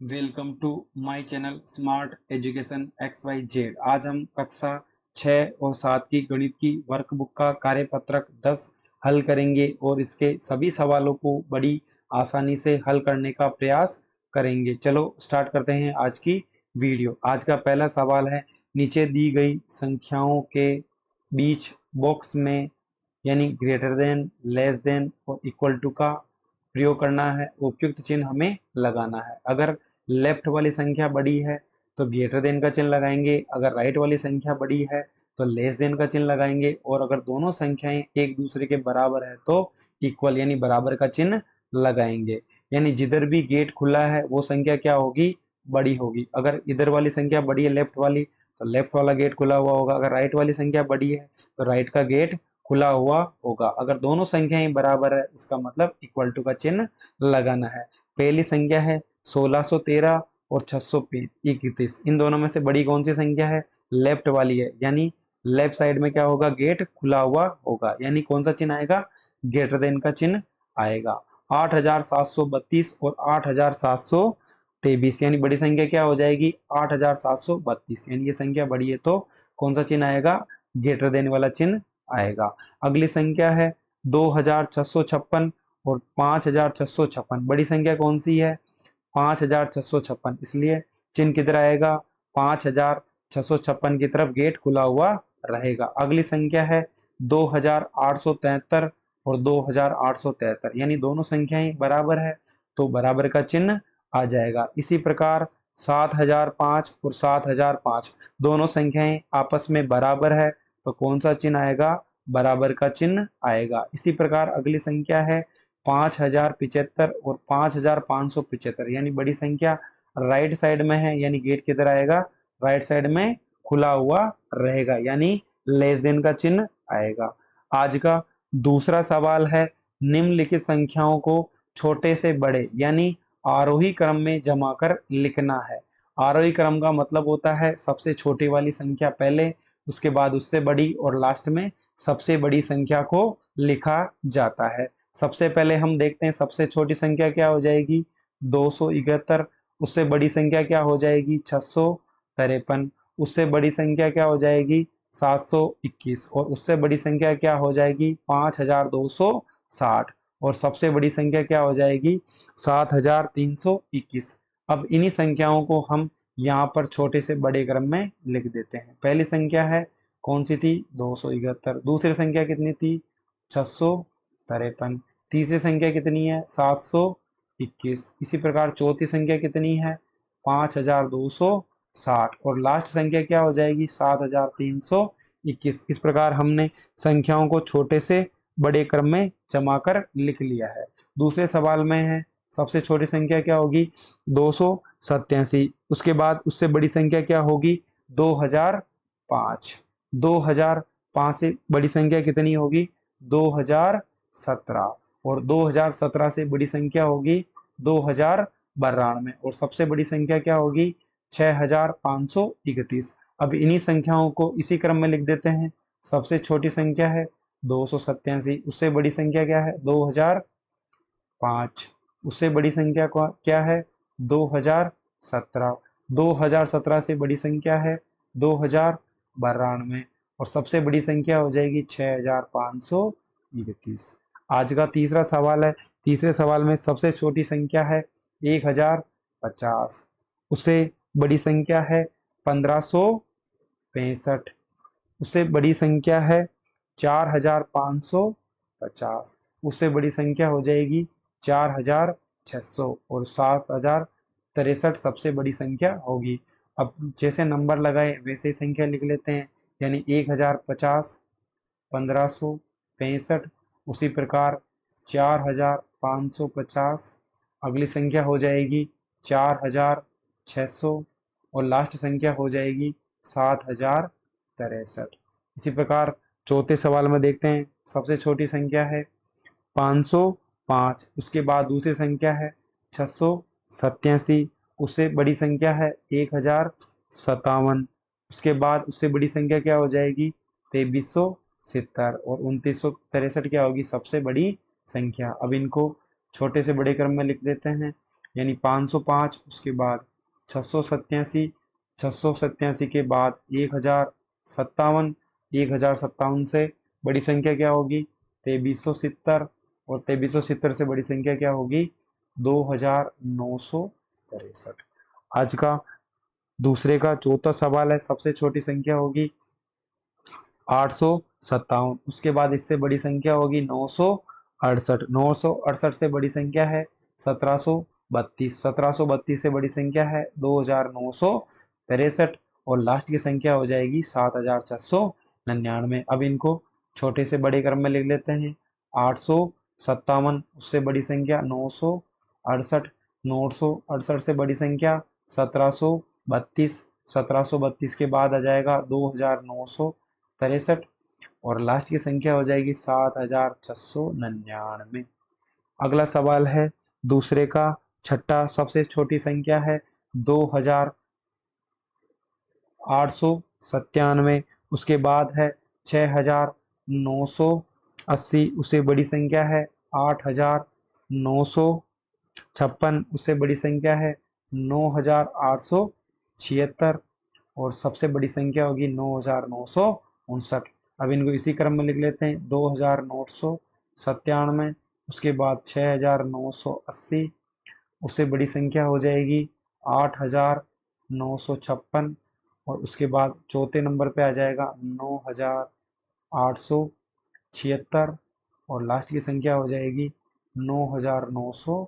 Welcome to my channel smart education X Y Z. आज हम कक्षा 6 और 7 की गणित की वर्कबुक का कार्यपत्रक 10 हल करेंगे और इसके सभी सवालों को बड़ी आसानी से हल करने का प्रयास करेंगे। चलो स्टार्ट करते हैं आज की वीडियो। आज का पहला सवाल है, नीचे दी गई संख्याओं के बीच बॉक्स में यानी ग्रेटर देन, लेस देन और इक्वल टू का प्रयोग करना है। उपयुक्त चिन्ह हमें लगाना है। अगर लेफ्ट वाली संख्या बड़ी है तो ग्रेटर देन का चिन्ह लगाएंगे, अगर राइट वाली संख्या बड़ी है तो लेस देन का चिन्ह लगाएंगे, और अगर दोनों संख्याएं एक दूसरे के बराबर है तो इक्वल यानी बराबर का चिन्ह लगाएंगे। यानी जिधर भी गेट खुला है वो संख्या क्या होगी, बड़ी होगी। अगर इधर वाली संख्या बड़ी है लेफ्ट वाली तो लेफ्ट वाला गेट खुला हुआ होगा, अगर राइट वाली संख्या बड़ी है तो राइट का गेट खुला हुआ होगा। अगर दोनों संख्याएं बराबर है इसका मतलब इक्वल टू का चिन्ह लगाना है। पहली संख्या है 1613 और 631। इन दोनों में से बड़ी कौन सी संख्या है, लेफ्ट वाली है, यानी लेफ्ट साइड में क्या होगा, गेट खुला हुआ होगा, यानी कौन सा चिन्ह आएगा, ग्रेटर देन का चिन्ह आएगा। 8732 और 8723, यानी बड़ी संख्या क्या हो जाएगी, 8732, यानी ये संख्या बड़ी है तो कौन सा चिन्ह आएगा, ग्रेटर देन वाला चिन्ह आएगा। अगली संख्या है 2656 और 5656। बड़ी संख्या कौन सी है, 5656, इसलिए चिन्ह किधर आएगा, 5656 की तरफ गेट खुला हुआ रहेगा। अगली संख्या है 2873 और 2873, यानी दोनों संख्याएं बराबर है तो बराबर का चिन्ह आ जाएगा। इसी प्रकार 7005 और 7005, दोनों संख्याएं आपस में बराबर है तो कौन सा चिन्ह आएगा, बराबर का चिन्ह आएगा। इसी प्रकार अगली संख्या है 5075 और 5575, यानी बड़ी संख्या राइट साइड में है, यानी गेट किधर आएगा, राइट साइड में खुला हुआ रहेगा, यानी लेस देन का चिन्ह आएगा। आज का दूसरा सवाल है, निम्नलिखित संख्याओं को छोटे से बड़े यानी आरोही क्रम में जमा कर लिखना है। आरोही क्रम का मतलब होता है सबसे छोटी वाली संख्या पहले, उसके बाद उससे बड़ी और लास्ट में सबसे बड़ी संख्या को लिखा जाता है। सबसे पहले हम देखते हैं सबसे छोटी संख्या क्या हो जाएगी, 271। उससे बड़ी संख्या क्या हो जाएगी, 653। उससे बड़ी संख्या क्या हो जाएगी, 721। और उससे बड़ी संख्या क्या हो जाएगी, 5260। और सबसे बड़ी संख्या क्या हो जाएगी, 7321। अब इन्हीं संख्याओं को हम यहाँ पर छोटे से बड़े क्रम में लिख देते हैं। पहली संख्या है कौन सी थी, 271। दूसरी संख्या कितनी थी, 653। तीसरी संख्या कितनी है, 721। इसी प्रकार चौथी संख्या कितनी है, 5260। और लास्ट संख्या क्या हो जाएगी, 7321। इस प्रकार हमने संख्याओं को छोटे से बड़े क्रम में जमा कर लिख लिया है। दूसरे सवाल में है सबसे छोटी संख्या क्या होगी, 287। उसके बाद उससे बड़ी संख्या क्या होगी, 2005। 2005 से बड़ी संख्या कितनी होगी, 2017। और 2017 से बड़ी संख्या होगी 2092। और सबसे बड़ी संख्या क्या होगी, 6531। अब इन्हीं संख्याओं को इसी क्रम में लिख देते हैं। सबसे छोटी संख्या है 287, उससे बड़ी संख्या क्या है, 2005। उससे बड़ी संख्या क्या है, 2017। 2017 से बड़ी संख्या है 2092। और सबसे बड़ी संख्या हो जाएगी 6531। आज का तीसरा सवाल है। तीसरे सवाल में सबसे छोटी संख्या है 1050। उससे बड़ी संख्या है 1565। उससे बड़ी संख्या है 4550। उससे बड़ी संख्या हो जाएगी 4600। और 7063 सबसे बड़ी संख्या होगी। अब जैसे नंबर लगाए वैसे ही संख्या लिख लेते हैं, यानी 1050, 1565, उसी प्रकार 4550। अगली संख्या हो जाएगी 4600 और लास्ट संख्या हो जाएगी 7063। इसी प्रकार चौथे सवाल में देखते हैं। सबसे छोटी संख्या है 505। उसके बाद दूसरी संख्या है 687। उससे बड़ी संख्या है 1057। उसके बाद उससे बड़ी संख्या क्या हो जाएगी, 2370। और 2963 क्या होगी सबसे बड़ी संख्या। अब इनको छोटे से बड़े क्रम में लिख देते हैं, यानी 505, उसके बाद 687, 687 के बाद 1057, 1057 से बड़ी संख्या क्या होगी 2370, और 2370 से बड़ी संख्या क्या होगी 2963। आज का दूसरे का चौथा सवाल है, सबसे छोटी संख्या होगी 857, उसके बाद इससे बड़ी संख्या होगी 968, 968 से बड़ी संख्या है 1732, 1732 से बड़ी संख्या है 2963, और लास्ट की संख्या हो जाएगी 7499। अब इनको छोटे से बड़े क्रम में लिख लेते हैं। 857, उससे बड़ी संख्या 968, 968 से बड़ी संख्या 1732, 1732 के बाद आ जाएगा 2963, और लास्ट की संख्या हो जाएगी 7699। अगला सवाल है दूसरे का छठा, सबसे छोटी संख्या है 2897, उसके बाद है 6980, उससे बड़ी संख्या है 8956, उससे बड़ी संख्या है 9876, और सबसे बड़ी संख्या होगी 9959। अब इनको इसी क्रम में लिख लेते हैं। 2997, उसके बाद 6980, उससे बड़ी संख्या हो जाएगी 8956, और उसके बाद चौथे नंबर पे आ जाएगा 9876, और लास्ट की संख्या हो जाएगी 9959।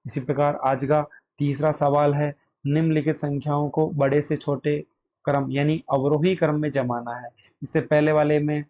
इसी प्रकार आज का तीसरा सवाल है, निम्नलिखित संख्याओं को बड़े से छोटे क्रम यानी अवरोही क्रम में जमाना है। इससे पहले वाले में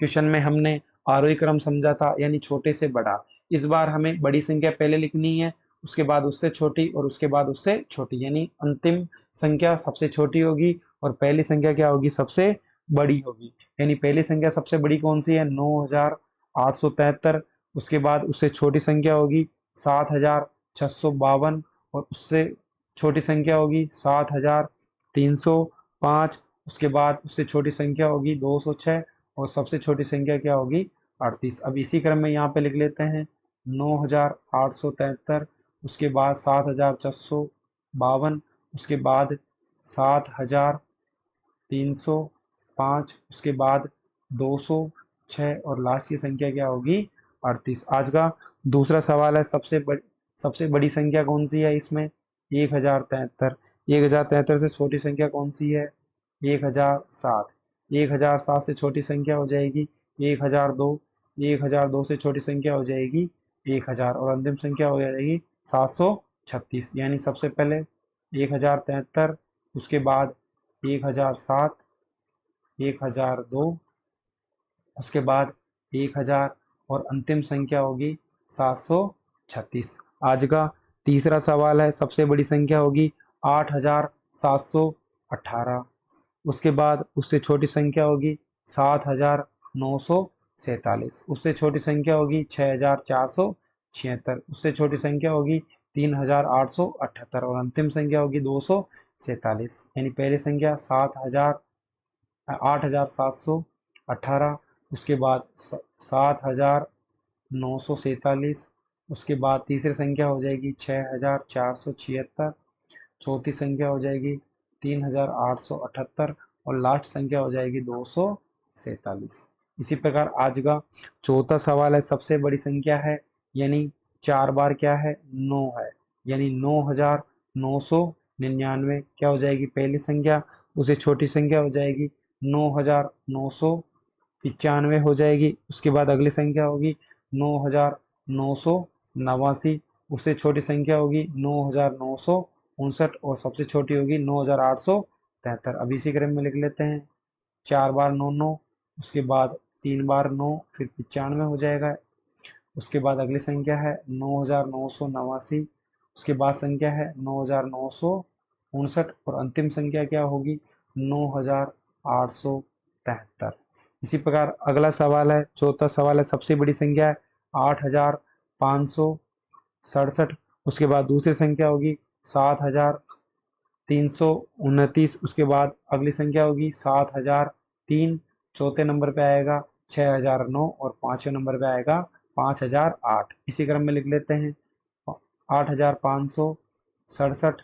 क्वेश्चन में हमने आरोही क्रम समझा था, यानी छोटे से बड़ा। इस बार हमें बड़ी संख्या पहले लिखनी है, उसके बाद उससे छोटी, और उसके बाद उससे छोटी, यानी अंतिम संख्या सबसे छोटी होगी और पहली संख्या क्या होगी सबसे बड़ी होगी। यानी पहली संख्या सबसे बड़ी कौन सी है 9873, उसके बाद उससे छोटी संख्या होगी 7652, और उससे छोटी संख्या होगी 7305, उसके बाद उससे छोटी संख्या होगी 206, और सबसे छोटी संख्या क्या होगी 38। अब इसी क्रम में यहाँ पे लिख लेते हैं 9873, उसके बाद 7652, उसके बाद 7305, उसके बाद 206, और लास्ट की संख्या क्या होगी 38। आज का दूसरा सवाल है, सबसे बड़ी संख्या कौन सी है इसमें 1073, 1073 से छोटी संख्या कौन सी है 1007, 1007 से छोटी संख्या हो जाएगी 1002, 1002 से छोटी संख्या हो जाएगी 1000, और अंतिम संख्या हो जाएगी 736। यानी सबसे पहले 1073, उसके बाद 1007, 1002, उसके बाद 1000, और अंतिम संख्या होगी 736। आज का तीसरा सवाल है, सबसे बड़ी संख्या होगी 8718, उसके बाद उससे छोटी संख्या होगी 7947, उससे छोटी संख्या होगी 6476, उससे छोटी संख्या होगी 3878, और अंतिम संख्या होगी 247। यानी पहली संख्या 8718, उसके बाद 7947, उसके बाद तीसरी संख्या हो जाएगी 6476, चौथी संख्या हो जाएगी 3878, और लास्ट संख्या हो जाएगी 247। इसी प्रकार आज का चौथा सवाल है, सबसे बड़ी संख्या है यानी 4 बार क्या है 9 है, यानी 9999 क्या हो जाएगी पहली संख्या, उसे छोटी संख्या हो जाएगी 9995 हो जाएगी, उसके बाद अगली संख्या होगी 9989, उससे छोटी संख्या होगी 9959, और सबसे छोटी होगी 9873। अब इसी क्रम में लिख लेते हैं, 4 बार 9 9, उसके बाद 3 बार 9, फिर 95 हो जाएगा, उसके बाद अगली संख्या है 9989, उसके बाद संख्या है 9959, और अंतिम संख्या क्या होगी 9873। इसी प्रकार अगला सवाल है, चौथा सवाल है, सबसे बड़ी संख्या है 8567, उसके बाद दूसरी संख्या होगी 7329, उसके बाद अगली संख्या होगी 7003, चौथे नंबर पे आएगा 6009, और पांचवें नंबर पे आएगा 5008। इसी क्रम में लिख लेते हैं, 8,567,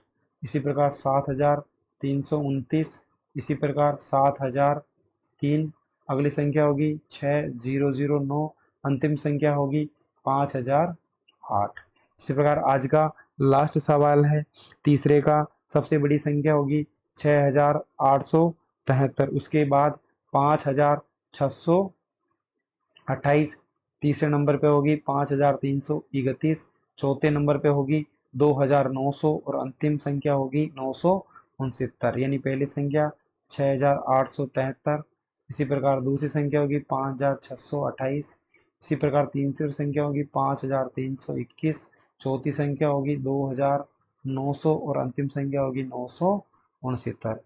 इसी प्रकार 7,329, इसी प्रकार 7,003, अगली संख्या होगी 6,009, अंतिम संख्या होगी 5,008। इसी प्रकार आज का लास्ट सवाल है तीसरे का, सबसे बड़ी संख्या होगी 6,873, उसके बाद 5,628, तीसरे नंबर पे होगी 5,331, चौथे नंबर पे होगी 2,900 और अंतिम संख्या होगी 969। यानी पहली संख्या 6,873, इसी प्रकार दूसरी संख्या होगी 5,628, इसी प्रकार तीसरी संख्या होगी 5,321, चौथी संख्या होगी 2,900 और अंतिम संख्या होगी 969।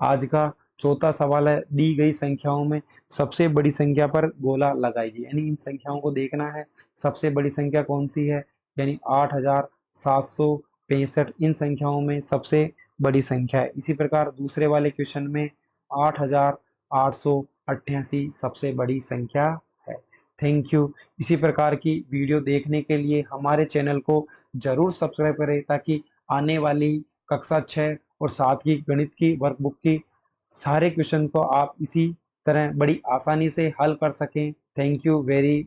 आज का चौथा सवाल है, दी गई संख्याओं में सबसे बड़ी संख्या पर गोला लगाइए। यानी इन संख्याओं को देखना है सबसे बड़ी संख्या कौन सी है, यानी 8,765 इन संख्याओं में सबसे बड़ी संख्या है। इसी प्रकार दूसरे वाले क्वेश्चन में 8,888 सबसे बड़ी संख्या है। Thank you. इसी प्रकार की वीडियो देखने के लिए हमारे चैनल को जरूर सब्सक्राइब करें, ताकि आने वाली कक्षा 6 और 7 की गणित की वर्कबुक की सारे क्वेश्चन को आप इसी तरह बड़ी आसानी से हल कर सकें। Thank you very